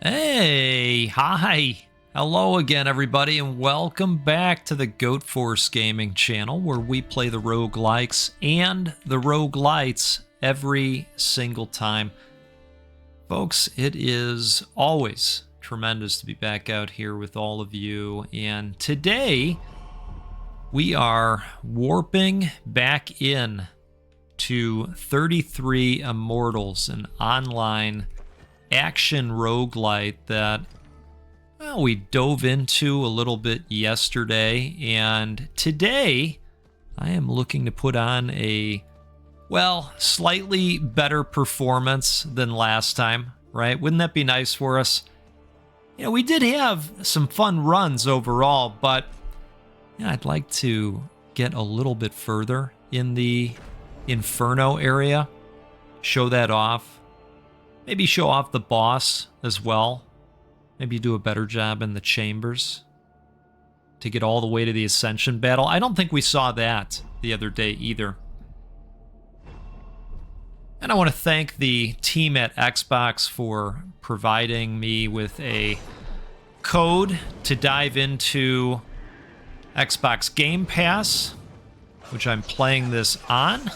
Hey, hi. Hello again, everybody, and welcome back to the Goat Force Gaming channel, where we play the roguelikes and the roguelites every single time. Folks, it is always tremendous to be back out here with all of you, and today we are warping back in to 33 Immortals, an online action-roguelite that, well, we dove into a little bit yesterday, and today I am looking to put on a, well, slightly better performance than last time, right? Wouldn't that be nice for us? You know, we did have some fun runs overall, but yeah, I'd like to get a little bit further in the Inferno area, show that off. Maybe show off the boss as well. Maybe do a better job in the chambers to get all the way to the ascension battle. I don't think we saw that the other day either. And I want to thank the team at Xbox for providing me with a code to dive into Xbox Game Pass, which I'm playing this on.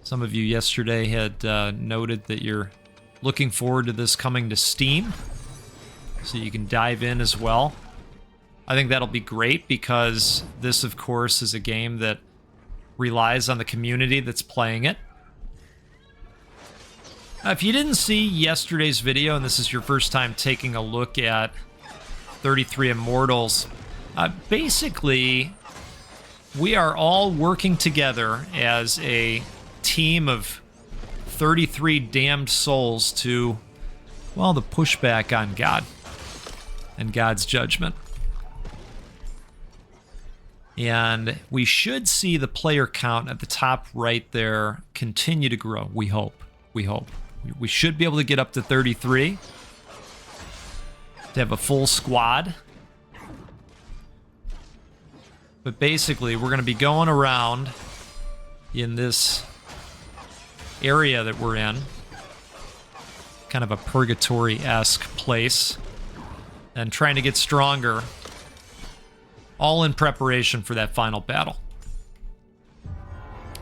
Some of you yesterday had noted that you're looking forward to this coming to Steam, so you can dive in as well. I think that'll be great because this, of course, is a game that relies on the community that's playing it. If you didn't see yesterday's video, and this is your first time taking a look at 33 Immortals, basically, we are all working together as a team of 33 damned souls to, well, the pushback on God and God's judgment. And we should see the player count at the top right there continue to grow. We hope. We hope. We should be able to get up to 33 to have a full squad. But basically, we're going to be going around in this area that we're in, kind of a purgatory-esque place, and trying to get stronger, all in preparation for that final battle.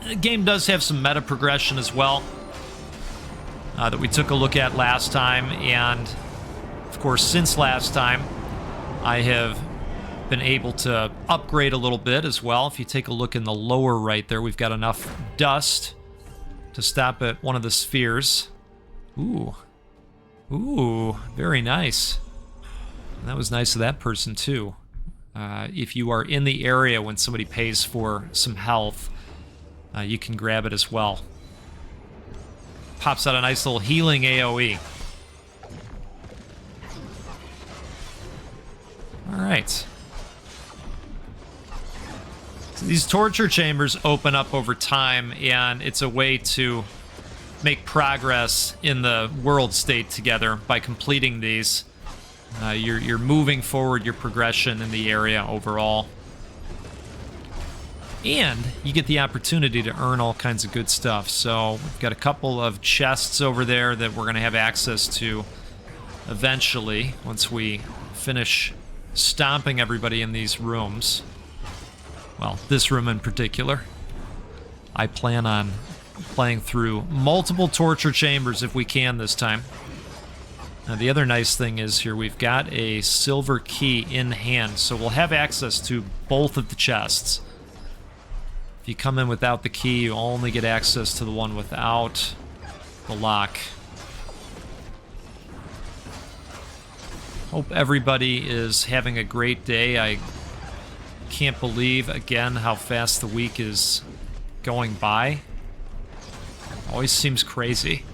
The game does have some meta progression as well that we took a look at last time, and of course, since last time, I have been able to upgrade a little bit as well. If you take a look in the lower right there, we've got enough dust to stop at one of the spheres. Ooh. Ooh, very nice. And that was nice of that person, too. If you are in the area when somebody pays for some health, you can grab it as well. Pops out a nice little healing AoE. Alright. So these torture chambers open up over time, and it's a way to make progress in the world state together by completing these. You're moving forward your progression in the area overall. And you get the opportunity to earn all kinds of good stuff. So we've got a couple of chests over there that we're going to have access to eventually once we finish stomping everybody in these rooms. Well, this room in particular. I plan on playing through multiple torture chambers if we can this time. Now, the other nice thing is here we've got a silver key in hand, so we'll have access to both of the chests. If you come in without the key, you only get access to the one without the lock. Hope everybody is having a great day. I can't believe, again, how fast the week is going by. Always seems crazy.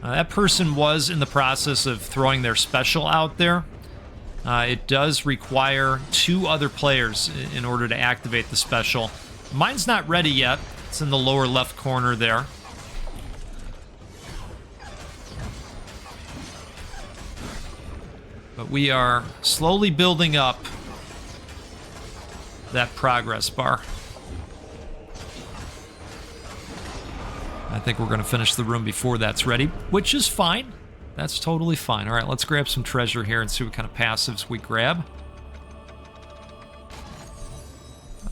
That person was in the process of throwing their special out there. It does require 2 other players in order to activate the special. Mine's not ready yet. It's in the lower left corner there. But we are slowly building up that progress bar. think we're going to finish the room before that's ready, which is fine. That's totally fine. All right, let's grab some treasure here and see what kind of passives we grab.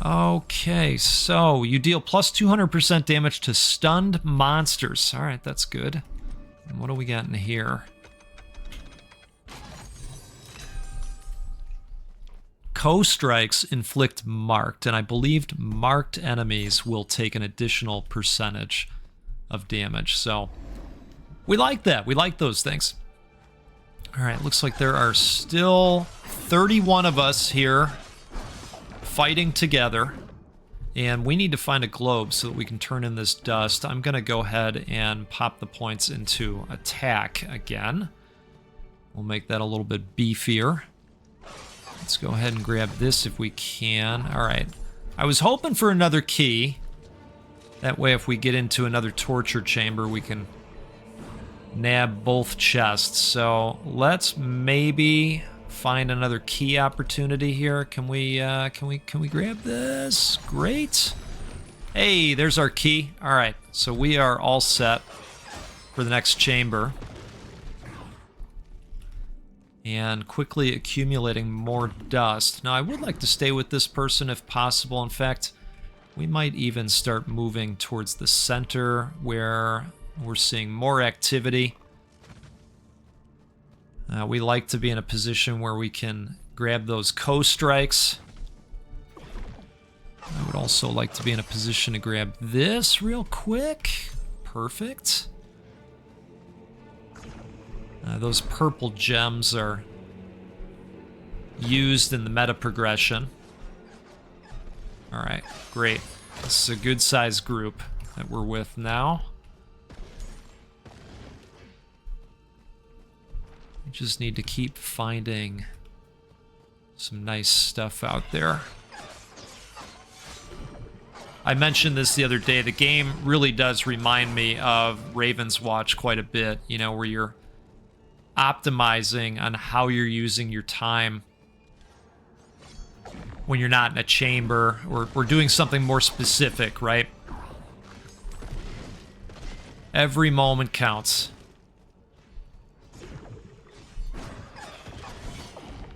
Okay, so you deal plus 200% damage to stunned monsters. All right, that's good. And what do we got in here? Co-strikes inflict marked, and I believed marked enemies will take an additional percentage of damage. So we like that. We like those things. All right, looks like there are still 31 of us here fighting together, and we need to find a globe so that we can turn in this dust. I'm gonna go ahead and pop the points into attack again. We'll make that a little bit beefier. Let's go ahead and grab this if we can. All right, I was hoping for another key. That way if we get into another torture chamber, we can nab both chests. So let's maybe find another key opportunity here. Can we grab this? Great. Hey, there's our key. All right, so we are all set for the next chamber. And quickly accumulating more dust. Now, I would like to stay with this person if possible. In fact, we might even start moving towards the center where we're seeing more activity. We like to be in a position where we can grab those co-strikes. I would also like to be in a position to grab this real quick. Perfect. Those purple gems are used in the meta progression. All right, great. This is a good sized group that we're with now. We just need to keep finding some nice stuff out there. I mentioned this the other day. The game really does remind me of Raven's Watch quite a bit, you know, where you're optimizing on how you're using your time when you're not in a chamber or doing something more specific, right? Every moment counts.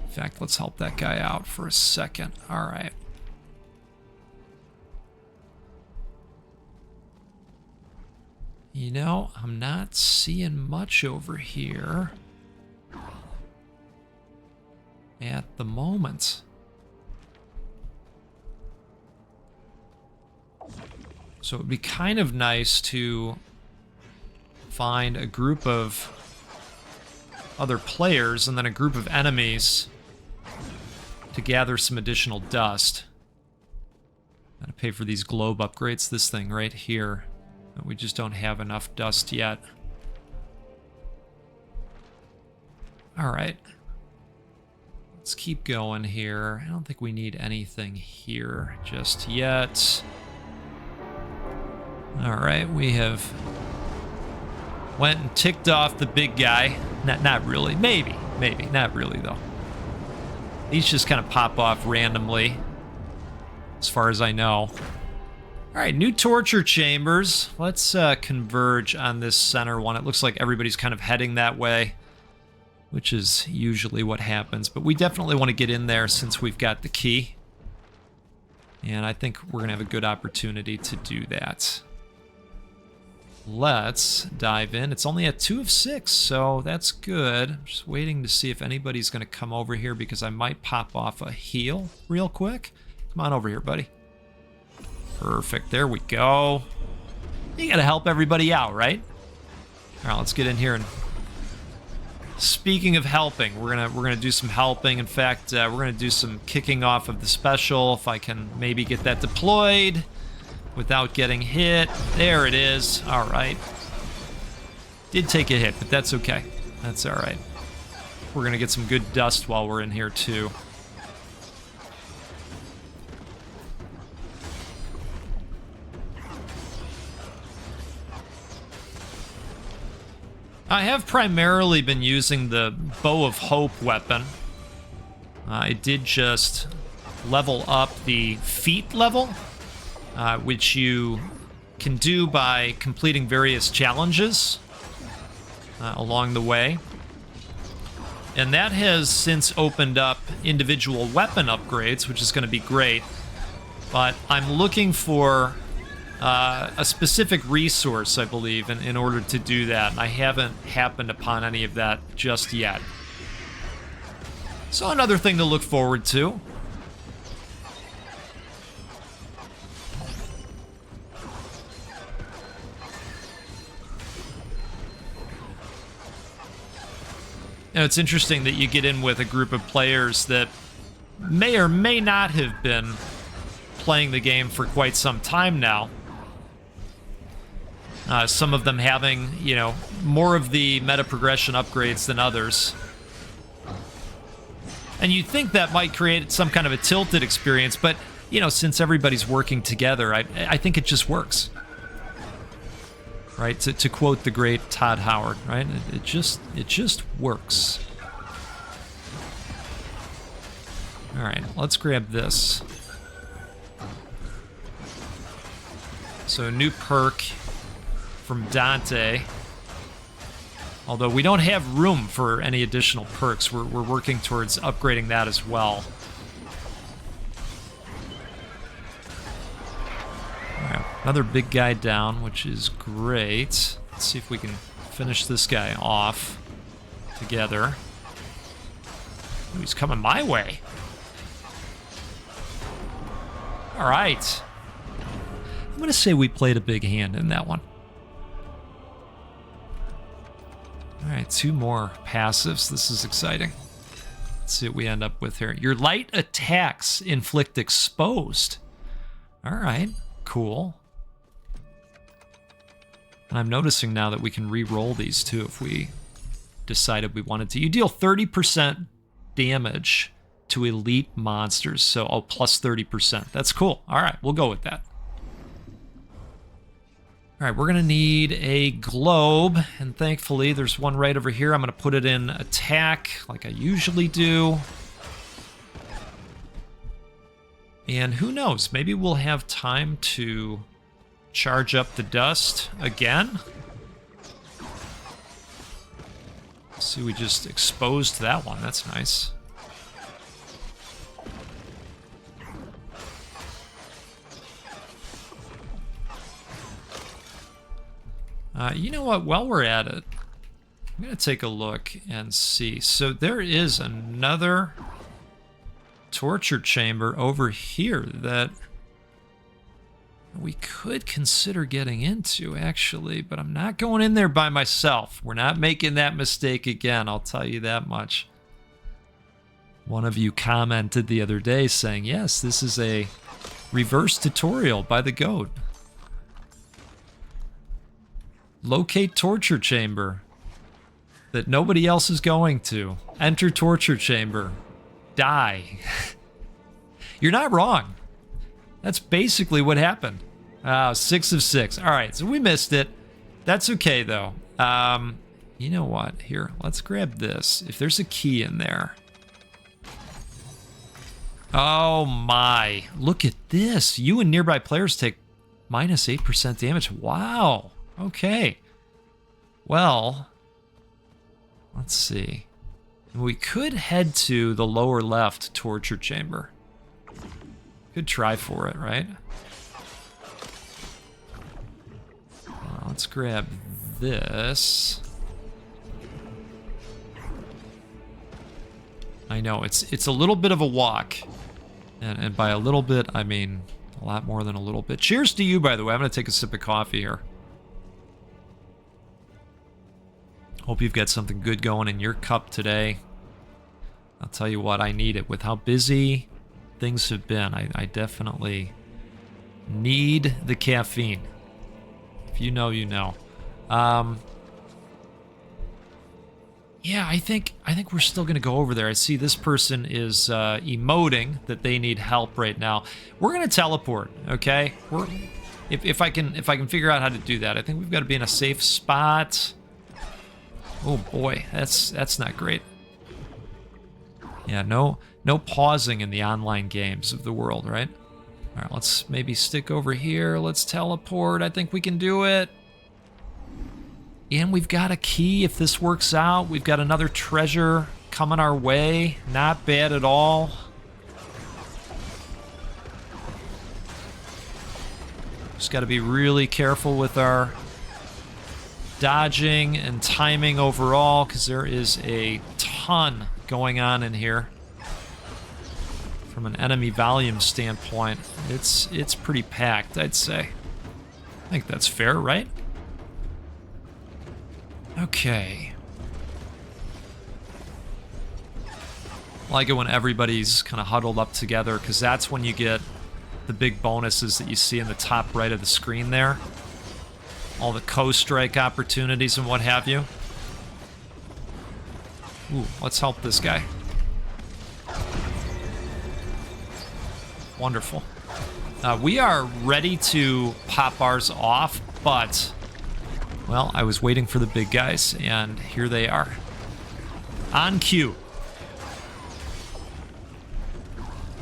In fact, let's help that guy out for a second. All right. You know, I'm not seeing much over here at the moment. So it would be kind of nice to find a group of other players and then a group of enemies to gather some additional dust. Gotta pay for these globe upgrades, this thing right here. But we just don't have enough dust yet. All right. Let's keep going here. I don't think we need anything here just yet. All right, we have went and ticked off the big guy. Not really. Maybe. Not really, though. These just kind of pop off randomly, as far as I know. All right, new torture chambers. Let's converge on this center one. It looks like everybody's kind of heading that way, which is usually what happens. But we definitely want to get in there since we've got the key. And I think we're going to have a good opportunity to do that. Let's dive in. It's only at 2 of 6, so that's good. I'm just waiting to see if anybody's going to come over here because I might pop off a heal real quick. Come on over here, buddy. Perfect. There we go. You got to help everybody out, right? All right, let's get in here. And speaking of helping, we're gonna do some helping. In fact, we're gonna do some kicking off of the special. If I can maybe get that deployed without getting hit. There it is. All right. Did take a hit, but that's okay. That's all right. We're gonna get some good dust while we're in here too. I have primarily been using the Bow of Hope weapon. I did just level up the feat level, which you can do by completing various challenges along the way. And that has since opened up individual weapon upgrades, which is going to be great. But I'm looking for a specific resource, I believe, in order to do that. And I haven't happened upon any of that just yet. So another thing to look forward to. You know, it's interesting that you get in with a group of players that may or may not have been playing the game for quite some time now. Some of them having, you know, more of the meta progression upgrades than others. And you'd think that might create some kind of a tilted experience, but, you know, since everybody's working together, I think it just works. Right? To quote the great Todd Howard, right? It just works. All right, let's grab this. So a new perk from Dante. Although we don't have room for any additional perks, we're working towards upgrading that as well. Another big guy down, which is great. Let's see if we can finish this guy off together. Ooh, he's coming my way. All right. I'm going to say we played a big hand in that one. All right, 2 more passives. This is exciting. Let's see what we end up with here. Your light attacks inflict exposed. All right, cool. And I'm noticing now that we can re-roll these too if we decided we wanted to. You deal 30% damage to elite monsters, so plus 30%. That's cool. All right, we'll go with that. All right, we're gonna need a globe, and thankfully there's one right over here. I'm gonna put it in attack like I usually do. And who knows, maybe we'll have time to charge up the dust again. See, we just exposed that one. That's nice. You know what? While we're at it, I'm going to take a look and see. So there is another torture chamber over here that we could consider getting into, actually, but I'm not going in there by myself. We're not making that mistake again, I'll tell you that much. One of you commented the other day saying, yes, this is a reverse tutorial by the goat. Locate torture chamber that nobody else is going to. Enter torture chamber. Die. You're not wrong. That's basically what happened. 6 of 6. All right, so we missed it. That's okay, though. You know what? Here, let's grab this. If there's a key in there. Oh, my. Look at this. You and nearby players take minus 8% damage. Wow. Okay. Well, let's see. We could head to the lower left torture chamber. Could try for it, right? Let's grab this. I know, it's a little bit of a walk. And by a little bit, I mean a lot more than a little bit. Cheers to you, by the way. I'm going to take a sip of coffee here. Hope you've got something good going in your cup today. I'll tell you what, I need it. With how busy things have been, I definitely need the caffeine. If you know, you know. Yeah, I think we're still gonna go over there. I see this person is emoting that they need help right now. We're gonna teleport, okay? If I can figure out how to do that. I think we've got to be in a safe spot. Oh boy, that's not great. Yeah, no pausing in the online games of the world, right? All right, let's maybe stick over here. Let's teleport. I think we can do it. And we've got a key if this works out. We've got another treasure coming our way. Not bad at all. Just got to be really careful with our dodging and timing overall, because there is a ton going on in here. From an enemy volume standpoint, it's pretty packed, I'd say. I think that's fair, right? Okay. I like it when everybody's kind of huddled up together, because that's when you get the big bonuses that you see in the top right of the screen there. All the co-strike opportunities and what have you. Ooh, let's help this guy. Wonderful. We are ready to pop ours off, but, well, I was waiting for the big guys, and here they are. On cue.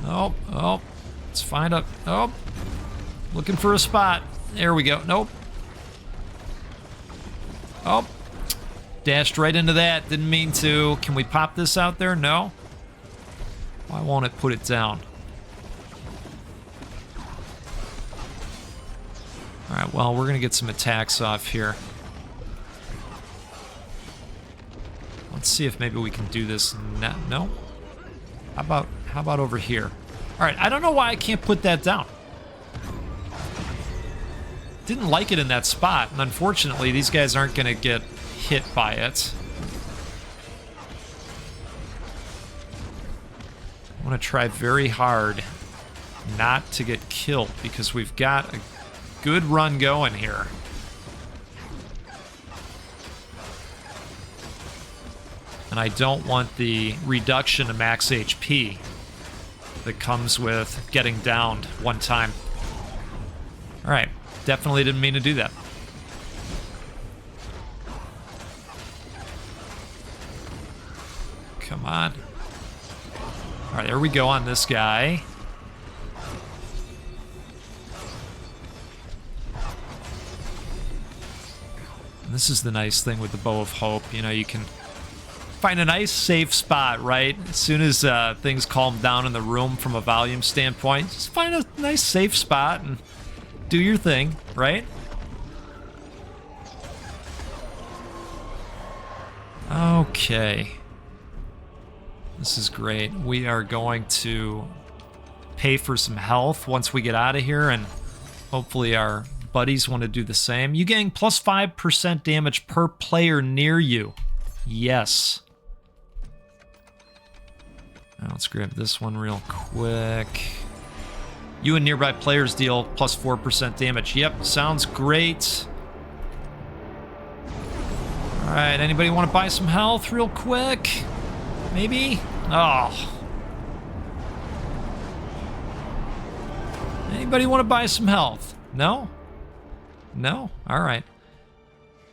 Oh, let's find a, oh, looking for a spot. There we go. Nope. Oh, dashed right into that. Didn't mean to. Can we pop this out there? No. Why won't it put it down? All right, well, we're going to get some attacks off here. Let's see if maybe we can do this. No? How about over here? All right, I don't know why I can't put that down. Didn't like it in that spot, and unfortunately, these guys aren't going to get hit by it. I want to try very hard not to get killed, because we've got a good run going here. And I don't want the reduction to max HP that comes with getting downed one time. All right, definitely didn't mean to do that. Come on. All right, there we go on this guy. And this is the nice thing with the Bow of Hope. You know, you can find a nice safe spot, right? As soon as things calm down in the room from a volume standpoint, just find a nice safe spot and do your thing, right? Okay. This is great. We are going to pay for some health once we get out of here, and hopefully our buddies want to do the same. You gain plus 5% damage per player near you. Yes. Now let's grab this one real quick. You and nearby players deal plus 4% damage. Yep, sounds great. All right, anybody want to buy some health real quick? Maybe? Oh. Anybody want to buy some health? No? No? All right.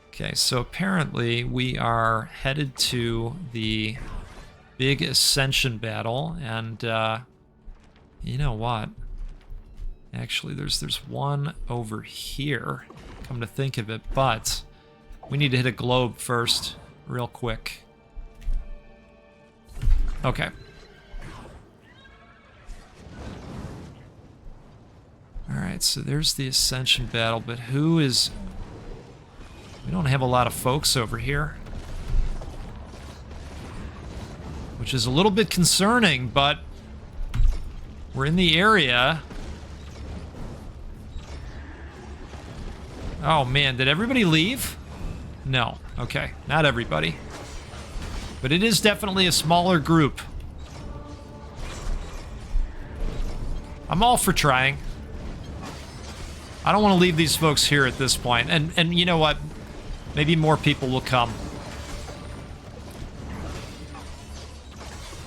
Okay, so apparently we are headed to the big ascension battle, and you know what? Actually, there's one over here, come to think of it, but we need to hit a globe first, real quick. Okay. Alright, so there's the ascension battle, but who is... We don't have a lot of folks over here. Which is a little bit concerning, but we're in the area. Oh man, did everybody leave? No. Okay, not everybody. But it is definitely a smaller group. I'm all for trying. I don't want to leave these folks here at this point. And you know what? Maybe more people will come.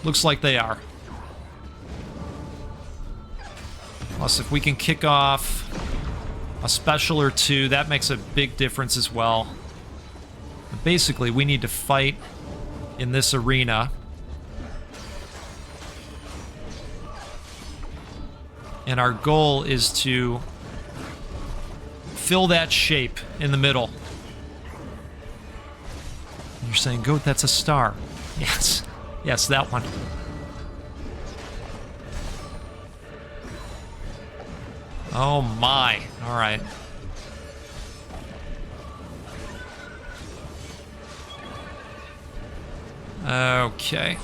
Looks like they are. Plus, if we can kick off a special or two, that makes a big difference as well. But basically, we need to fight in this arena. And our goal is to fill that shape in the middle. You're saying, Goat, that's a star. Yes. Yes, that one. Oh my. All right. Okay.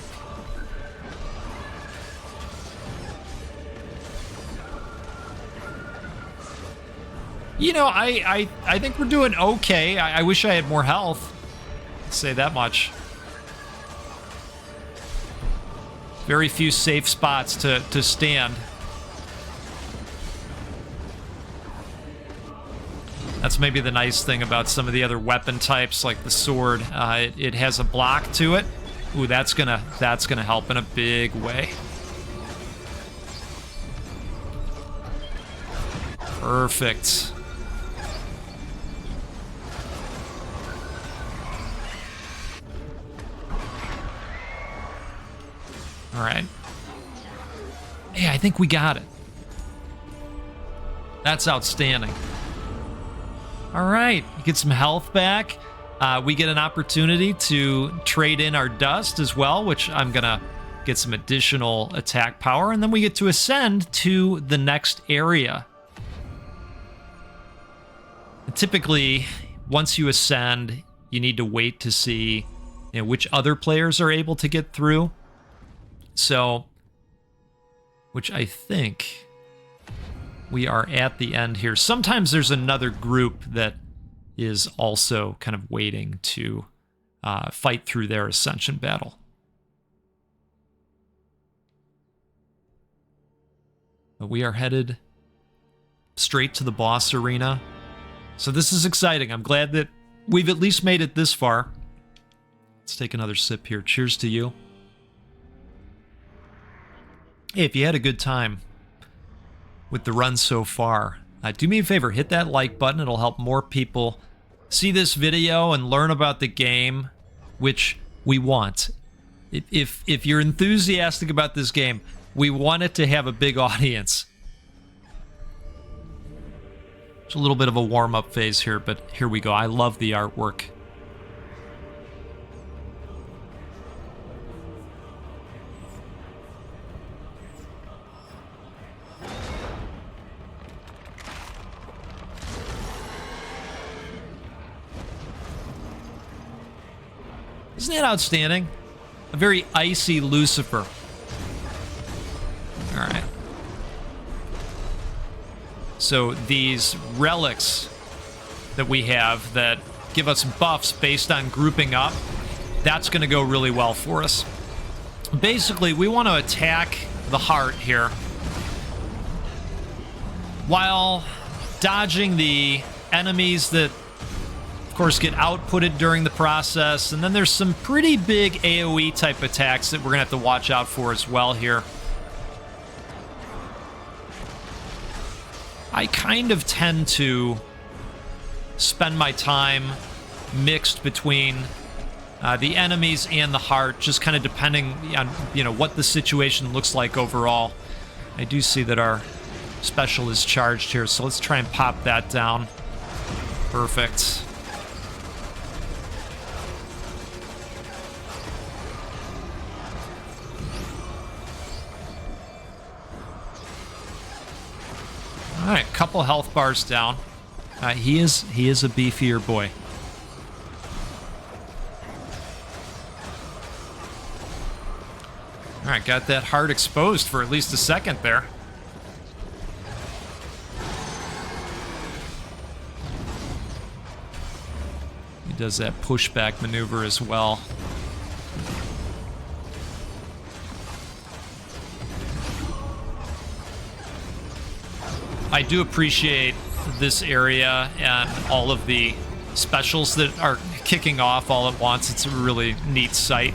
You know, I think we're doing okay. I wish I had more health. I'll say that much. Very few safe spots to stand. That's maybe the nice thing about some of the other weapon types, like the sword. It has a block to it. Ooh, that's gonna help in a big way. Perfect. All right. Hey, I think we got it. That's outstanding. All right, get some health back. We get an opportunity to trade in our dust as well, which I'm gonna get some additional attack power, and then we get to ascend to the next area. And typically, once you ascend, you need to wait to see, you know, which other players are able to get through. So, which I think we are at the end here. Sometimes there's another group that is also kind of waiting to fight through their ascension battle. But we are headed straight to the boss arena. So this is exciting. I'm glad that we've at least made it this far. Let's take another sip here. Cheers to you. Hey, if you had a good time with the run so far, do me a favor, hit that like button. It'll help more people see this video and learn about the game, which we want. If you're enthusiastic about this game, we want it to have a big audience. It's a little bit of a warm-up phase here, but here we go. I love the artwork. Isn't that outstanding? A very icy Lucifer. All right. So these relics that we have that give us buffs based on grouping up, that's going to go really well for us. Basically, we want to attack the heart here while dodging the enemies that, of course, get outputted during the process. And then there's some pretty big AoE type attacks that we're going to have to watch out for as well here. I kind of tend to spend my time mixed between the enemies and the heart, just kind of depending on, you know, what the situation looks like overall. I do see that our special is charged here, so let's try and pop that down. Perfect. All right, couple health bars down. He is a beefier boy. All right, got that heart exposed for at least a second there. He does that pushback maneuver as well. I do appreciate this area and all of the specials that are kicking off all at once. It's a really neat sight.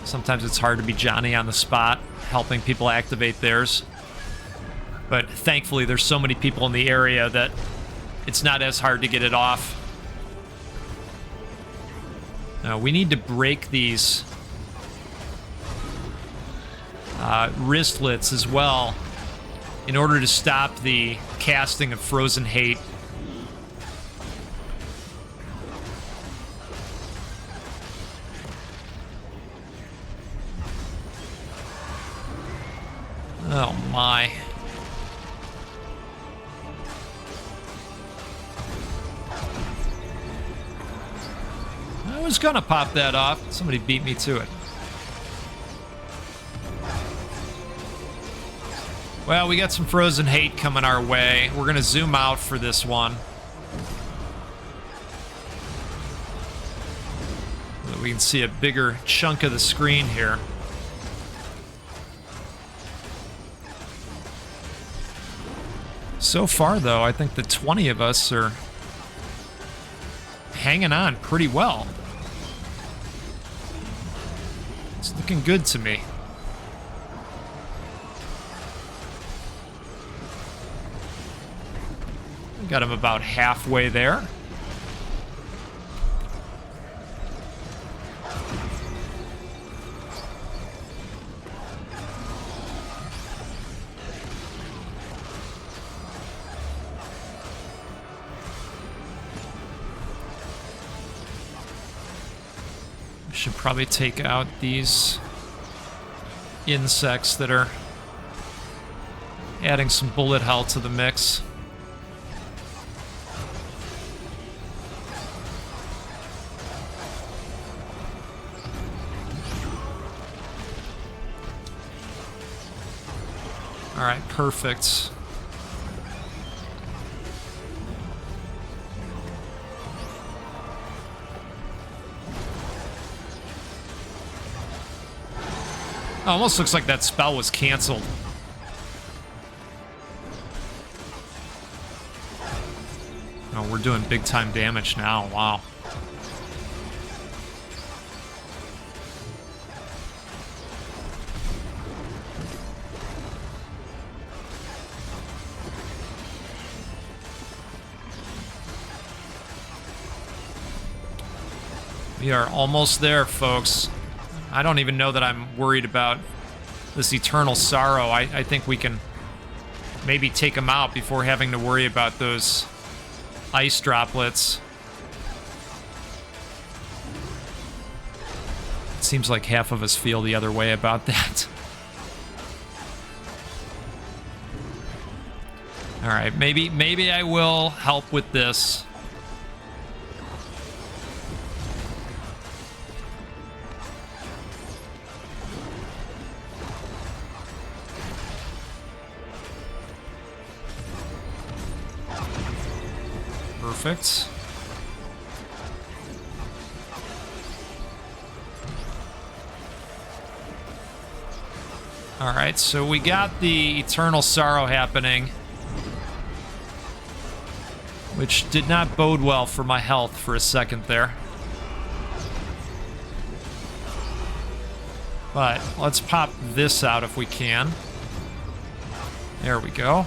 Sometimes it's hard to be Johnny on the spot, helping people activate theirs. But thankfully, there's so many people in the area that it's not as hard to get it off. Now, we need to break these wristlets as well in order to stop the casting of frozen hate. Oh my. I was gonna pop that off. Somebody beat me to it. Well, we got some frozen hate coming our way. We're gonna zoom out for this one, so that we can see a bigger chunk of the screen here. So far, though, I think the 20 of us are hanging on pretty well. It's looking good to me. Got him about halfway there. Should probably take out these insects that are adding some bullet hell to the mix. All right, perfect. Almost looks like that spell was canceled. Oh, we're doing big time damage now. Wow. We are almost there, folks. I don't even know that I'm worried about this eternal sorrow. I think we can maybe take them out before having to worry about those ice droplets. It seems like half of us feel the other way about that. All right, maybe I will help with this. Perfect. All right, so we got the eternal sorrow happening, which did not bode well for my health for a second there. But let's pop this out if we can. There we go.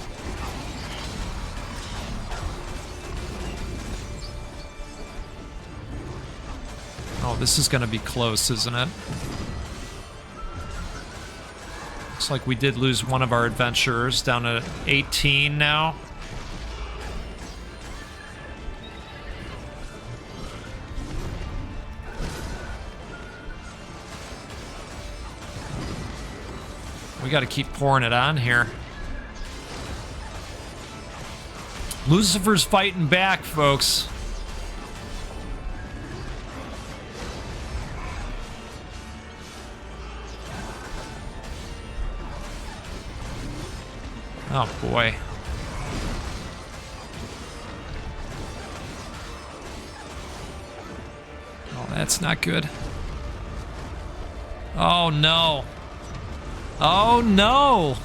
Oh, this is going to be close, isn't it? Looks like we did lose one of our adventurers, down to 18 now. We got to keep pouring it on here. Lucifer's fighting back, folks. Oh boy. Oh, that's not good. Oh no. Oh no.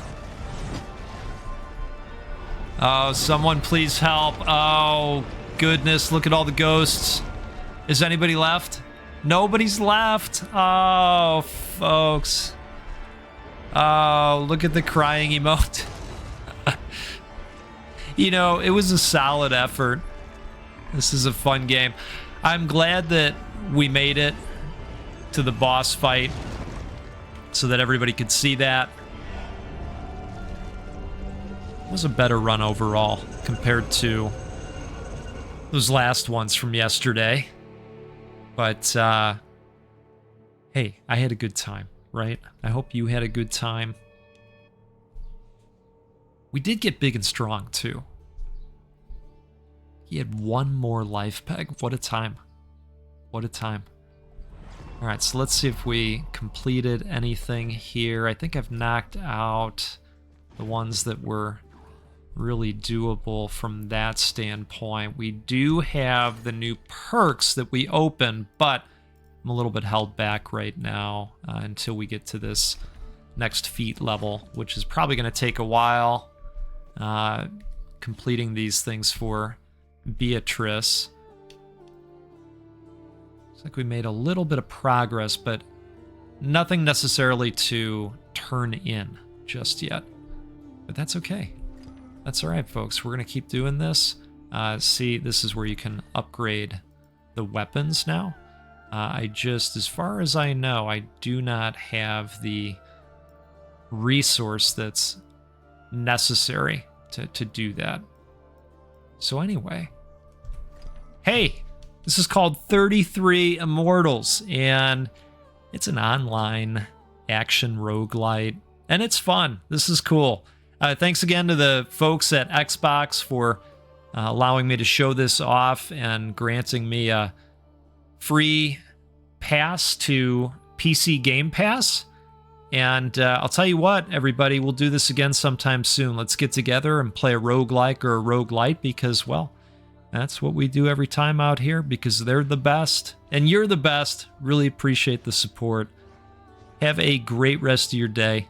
Oh, someone please help. Oh goodness, look at all the ghosts. Is anybody left? Nobody's left. Oh, folks. Oh, look at the crying emote. You know, it was a solid effort. This is a fun game. I'm glad that we made it to the boss fight so that everybody could see that. was a better run overall compared to those last ones from yesterday. But, hey, I had a good time, right? I hope you had a good time. We did get big and strong, too. He had one more life peg. What a time. What a time. All right, so let's see if we completed anything here. I think I've knocked out the ones that were really doable from that standpoint. We do have the new perks that we opened, but I'm a little bit held back right now until we get to this next feat level, which is probably going to take a while. Completing these things for Beatrice. Looks like we made a little bit of progress, but nothing necessarily to turn in just yet. But that's okay. That's all right, folks. We're going to keep doing this. See, this is where you can upgrade the weapons now. As far as I know, I do not have the resource that's necessary to do that. So anyway, hey, this is called 33 Immortals, and it's an online action roguelite, and it's fun. This is cool. Thanks again to the folks at Xbox for allowing me to show this off and granting me a free pass to PC Game Pass. And I'll tell you what, everybody, we'll do this again sometime soon. Let's get together and play a roguelike or a roguelite because, well, that's what we do every time out here because they're the best. And you're the best. Really appreciate the support. Have a great rest of your day.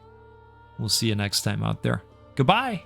We'll see you next time out there. Goodbye.